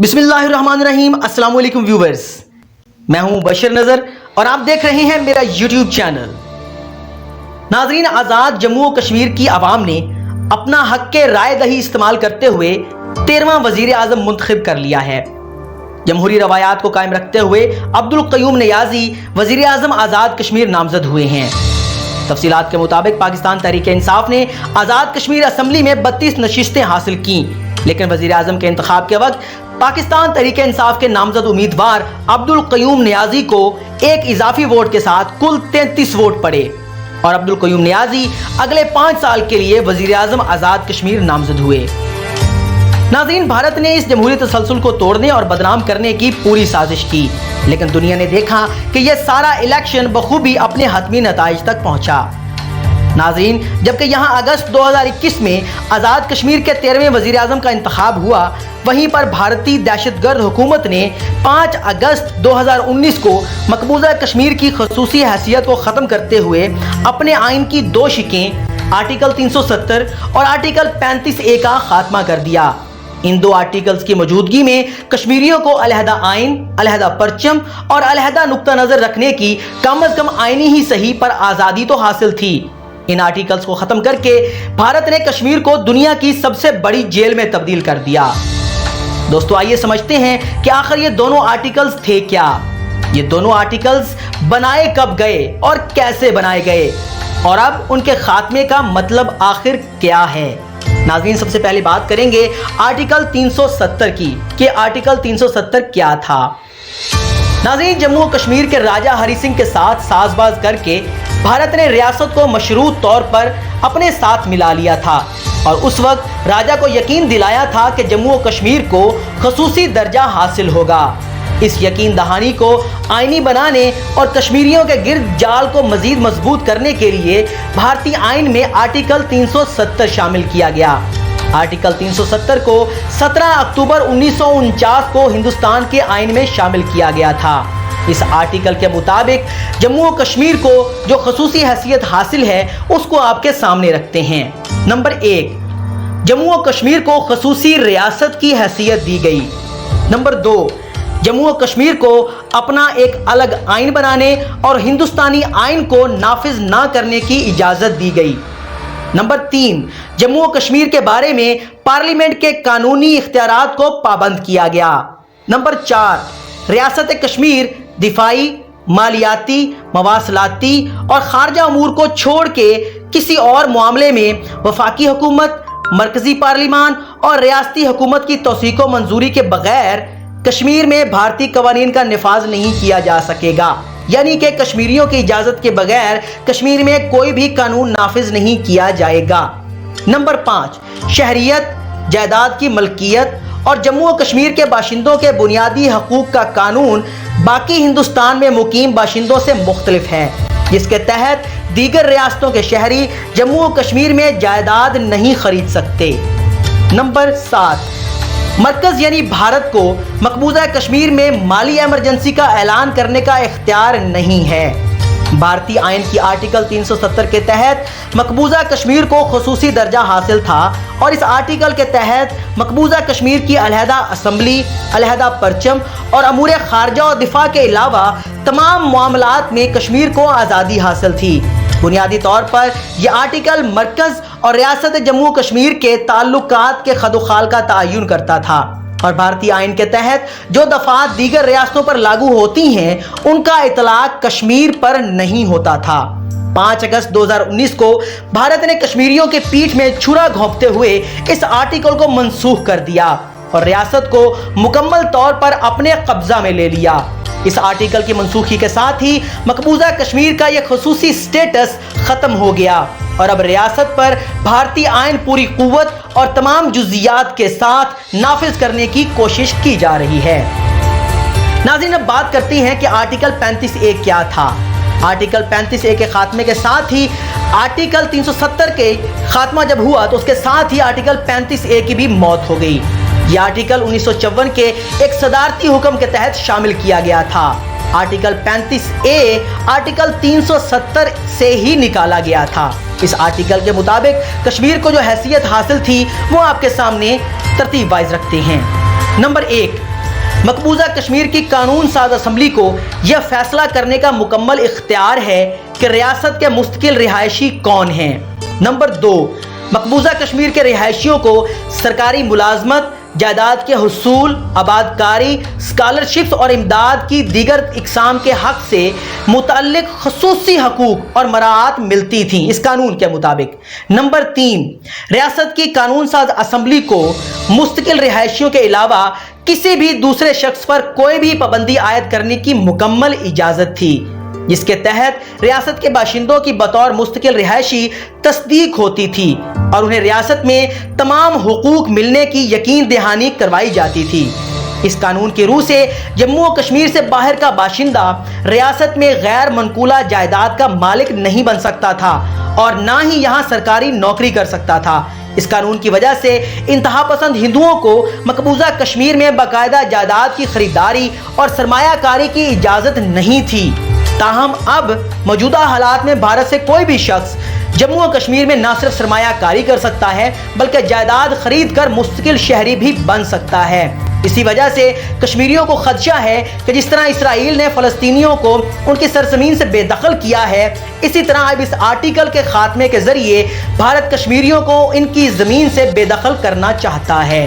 बिस्मिल्लाहिर्रहमानिर्रहीम। अस्सलाम वालेकुम व्यूवर्स, मैं हूं बशर नजर और आप देख रहे हैं मेरा यूट्यूब चैनल। नाजरीन, आज़ाद जम्मू और कश्मीर की आवाम ने अपना हक के राय दही इस्तेमाल करते हुए 13वां वजीर आजम मुंतखब कर लिया है। जमहूरी रवायात को कायम रखते हुए अब्दुल क़य्यूम नियाज़ी वजीर आजम आज़ाद कश्मीर नामजद हुए हैं। तफसीलात के मुताबिक पाकिस्तान तहरीक इंसाफ ने आज़ाद कश्मीर असम्बली में 32 नशिस्तें हासिल की, लेकिन वजीर आजम के इंतखाब के वक्त पाकिस्तान तहरीक इंसाफ के नामजद उम्मीदवार अब्दुल क़य्यूम नियाज़ी को एक इजाफी वोट के साथ कुल 33 वोट पड़े और अब्दुल क़य्यूम नियाज़ी अगले 5 साल के लिए वजीर आजम आज़ाद कश्मीर नामजद हुए। नाज़रीन, भारत ने इस जमहूरी तसलसल को तोड़ने और बदनाम करने की पूरी साजिश की, लेकिन दुनिया ने देखा कि यह सारा इलेक्शन बखूबी अपने हतमी नताइज तक पहुंचा। नाज़रीन, जबकि यहाँ अगस्त 2021 में आज़ाद कश्मीर के 13वें वज़ीर आज़म का इंतखाब हुआ, वहीं पर भारतीय दहशतगर्द हुकूमत ने 5 अगस्त 2019 को मकबूजा कश्मीर की खसूसी हैसियत को ख़त्म करते हुए अपने आइन की 2 शिकें आर्टिकल 370 और आर्टिकल 35A का खात्मा कर दिया। इन 2 आर्टिकल्स की मौजूदगी में कश्मीरियों को अलहदा आइन, अलहदा परचम और अलहदा नुक्ता नज़र रखने की कम अज़ कम आइनी ही सही पर आज़ादी तो हासिल थी। इन आर्टिकल्स को खत्म करके भारत ने कश्मीर को दुनिया की सबसे बड़ी जेल में तब्दील कर दिया। दोस्तों, आइए समझते हैं कि आखिर ये दोनों आर्टिकल्स थे क्या। ये दोनों आर्टिकल्स बनाए कब गए और कैसे बनाए गए, और अब उनके खात्मे का मतलब आखिर क्या है। नाज़रीन, सबसे पहले बात करेंगे आर्टिकल 370 की कि आर्टिकल 370 क्या था। नाज़रीन, जम्मू कश्मीर के राजा हरि सिंह के साथ साजबाज करके भारत ने रियासत को मशरूत तौर पर अपने साथ मिला लिया था और उस वक्त राजा को यकीन दिलाया था कि जम्मू और कश्मीर को खसूसी दर्जा हासिल होगा। इस यकीन दहानी को आईनी बनाने और कश्मीरियों के गिर्द जाल को मजीद मजबूत करने के लिए भारतीय आइन में आर्टिकल 370 शामिल किया गया। आर्टिकल 370 को 17 अक्टूबर 1949 को हिंदुस्तान के आइन में शामिल किया गया था। इस आर्टिकल के मुताबिक जम्मू और कश्मीर को जो खसूसी हैसियत हासिल है उसको आपके सामने रखते हैं। नंबर 1, जम्मू और कश्मीर को खसूसी रियासत की हैसियत दी गई। नंबर 2, जम्मू और कश्मीर को अपना एक अलग आइन बनाने और हिंदुस्तानी आइन को नाफिज ना करने की इजाजत दी गई। नंबर 3, जम्मू और कश्मीर के बारे में पार्लियामेंट के कानूनी इख्तियारात को पाबंद किया गया। नंबर 4, रियासत कश्मीर दिफाई, मालियाती, मवासलाती और खारजा अमूर को छोड़ के किसी और मामले में वफाकी हुकूमत, मरकजी पार्लिमान और रियासती हुकूमत की तौसीक व मंजूरी के बगैर कश्मीर में भारतीय कवानीन का निफाज नहीं किया जा सकेगा। यानी कि कश्मीरियों की इजाज़त के बगैर कश्मीर में कोई भी कानून नाफिज नहीं किया जाएगा। नंबर 5, शहरियत, जायदाद की मलकियत और जम्मू और कश्मीर के बाशिंदों के बुनियादी हकूक का कानून बाकी हिंदुस्तान में मुकीम बाशिंदों से मुख्तलिफ है, जिसके तहत दीगर रियासतों के शहरी जम्मू और कश्मीर में जायदाद नहीं खरीद सकते। नंबर 7, मरकज यानी भारत को मकबूजा कश्मीर में माली एमरजेंसी का ऐलान करने का इख्तियार नहीं है। भारतीय आइन की आर्टिकल 370 के तहत मकबूजा कश्मीर को खसूसी दर्जा हासिल था और इस आर्टिकल के तहत मकबूजा कश्मीर की अलहदा असम्बली, अलहदा परचम और अमूर खारजा और दिफा के अलावा तमाम मामलात में कश्मीर को आज़ादी हासिल थी। बुनियादी तौर पर यह आर्टिकल मरकज और रियासत जम्मू कश्मीर के ताल्लुकात के खदोखाल का तयन करता था और भारतीय आइन के तहत जो दफात दीगर रियासतों पर लागू होती हैं उनका इतलाक कश्मीर पर नहीं होता था। 5 अगस्त 2019 को भारत ने कश्मीरियों के पीठ में छुरा घोंपते हुए इस आर्टिकल को मनसूख कर दिया और रियासत को मुकम्मल तौर पर अपने कब्जा में ले लिया। इस आर्टिकल की मनसूखी के साथ ही मकबूजा कश्मीर का यह खसूसी स्टेटस खत्म हो गया और अब रियासत पर भारतीय आइन पूरी कुव्वत और तमाम जुज़ियात के साथ नाफिज करने की कोशिश की जा रही है। नाज़रीन, अब बात करते हैं कि आर्टिकल 35A क्या था। आर्टिकल 35A के खात्मे के साथ ही आर्टिकल 370 के खात्मा जब हुआ तो उसके साथ ही आर्टिकल 35A की भी मौत हो गई। यह आर्टिकल 1954 के एक सदारती हुक्म के तहत शामिल किया गया था। आर्टिकल 35A आर्टिकल 370 से ही निकाला गया था। इस आर्टिकल के मुताबिक कश्मीर को जो हैसियत हासिल थी वो आपके सामने तरतीब वाइज रखते हैं। नंबर 1, مقبوضہ کشمیر کی قانون ساز اسمبلی کو یہ فیصلہ کرنے کا مکمل اختیار ہے کہ ریاست کے مستقل رہائشی کون ہیں۔ نمبر 2، مقبوضہ کشمیر کے رہائشیوں کو سرکاری ملازمت، جائیداد کے حصول، آبادکاری، اسکالرشپس اور امداد کی دیگر اقسام کے حق سے متعلق خصوصی حقوق اور مراعات ملتی تھیں اس قانون کے مطابق۔ نمبر 3، ریاست کی قانون ساز اسمبلی کو مستقل رہائشیوں کے علاوہ کسی بھی دوسرے شخص پر کوئی بھی پابندی عائد کرنے کی مکمل اجازت تھی، جس کے تحت ریاست کے باشندوں کی بطور مستقل رہائشی تصدیق ہوتی تھی اور انہیں ریاست میں تمام حقوق ملنے کی یقین دہانی کروائی جاتی تھی۔ اس قانون کی روح سے جموں و کشمیر سے باہر کا باشندہ ریاست میں غیر منقولہ جائیداد کا مالک نہیں بن سکتا تھا اور نہ ہی یہاں سرکاری نوکری کر سکتا تھا۔ اس قانون کی وجہ سے انتہا پسند ہندوؤں کو مقبوضہ کشمیر میں باقاعدہ جائیداد کی خریداری اور سرمایہ کاری کی اجازت نہیں تھی۔ تاہم اب موجودہ حالات میں بھارت سے کوئی بھی شخص جموں و کشمیر میں نہ صرف سرمایہ کاری کر سکتا ہے بلکہ جائیداد خرید کر مستقل شہری بھی بن سکتا ہے۔ اسی وجہ سے کشمیریوں کو خدشہ ہے کہ جس طرح اسرائیل نے فلسطینیوں کو ان کی سرزمین سے بے دخل کیا ہے، اسی طرح اب اس آرٹیکل کے خاتمے کے ذریعے بھارت کشمیریوں کو ان کی زمین سے بے دخل کرنا چاہتا ہے۔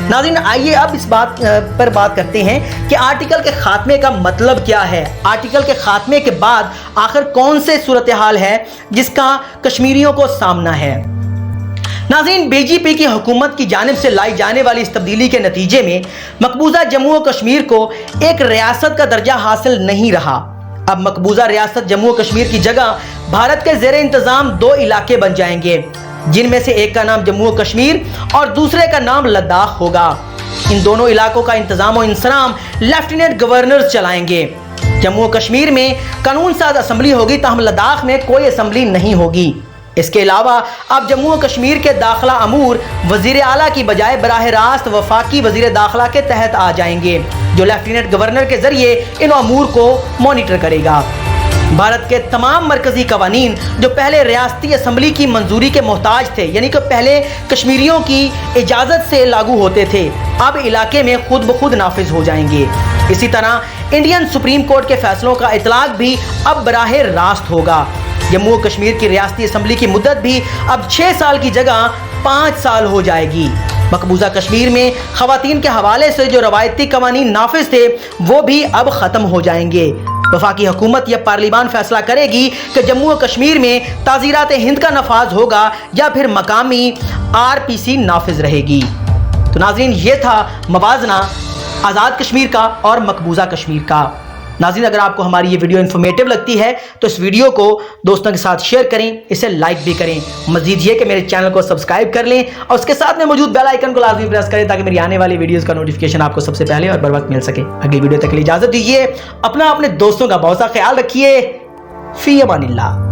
ناظرین، آئیے اب اس بات پر بات کرتے ہیں کہ آرٹیکل کے خاتمے کا مطلب کیا ہے۔ آرٹیکل کے خاتمے کے بعد آخر کون سے صورتحال ہے جس کا کشمیریوں کو سامنا ہے۔ ناظرین، بی جے پی کی حکومت کی جانب سے لائی جانے والی اس تبدیلی کے نتیجے میں مقبوضہ جموں و کشمیر کو ایک ریاست کا درجہ حاصل نہیں رہا۔ اب مقبوضہ ریاست جموں و کشمیر کی جگہ بھارت کے زیر انتظام 2 علاقے بن جائیں گے، جن میں سے ایک کا نام جموں و کشمیر اور دوسرے کا نام لداخ ہوگا۔ ان دونوں علاقوں کا انتظام و انصرام لیفٹیننٹ گورنر چلائیں گے۔ جموں و کشمیر میں قانون ساز اسمبلی ہوگی، تاہم لداخ میں کوئی اسمبلی نہیں ہوگی۔ اس کے علاوہ اب جموں و کشمیر کے داخلہ امور وزیر اعلیٰ کی بجائے براہ راست وفاقی وزیر داخلہ کے تحت آ جائیں گے، جو لیفٹیننٹ گورنر کے ذریعے ان امور کو مانیٹر کرے گا۔ بھارت کے تمام مرکزی قوانین جو پہلے ریاستی اسمبلی کی منظوری کے محتاج تھے، یعنی کہ پہلے کشمیریوں کی اجازت سے لاگو ہوتے تھے، اب علاقے میں خود بخود نافذ ہو جائیں گے۔ اسی طرح انڈین سپریم کورٹ کے فیصلوں کا اطلاق بھی اب براہ راست ہوگا۔ جموں و کشمیر کی ریاستی اسمبلی کی مدت بھی اب 6 سال کی جگہ 5 سال ہو جائے گی۔ مقبوضہ کشمیر میں خواتین کے حوالے سے جو روایتی قوانین نافذ تھے وہ بھی اب ختم ہو جائیں گے۔ وفاقی حکومت یا پارلیمان فیصلہ کرے گی کہ جموں و کشمیر میں تعزیرات ہند کا نفاذ ہوگا یا پھر مقامی RPC نافذ رہے گی۔ تو ناظرین، یہ تھا موازنہ آزاد کشمیر کا اور مقبوضہ کشمیر کا۔ ناظرین، اگر آپ کو ہماری یہ ویڈیو انفارمیٹیو لگتی ہے تو اس ویڈیو کو دوستوں کے ساتھ شیئر کریں، اسے لائک بھی کریں۔ مزید یہ کہ میرے چینل کو سبسکرائب کر لیں اور اس کے ساتھ میں موجود بیل آئیکن کو لازمی پریس کریں تاکہ میری آنے والی ویڈیوز کا نوٹیفیکیشن آپ کو سب سے پہلے اور بر وقت مل سکے۔ اگلی ویڈیو تک کے لیے اجازت دیجیے، اپنے دوستوں کا بہت سا خیال رکھیے۔ فی امان اللہ۔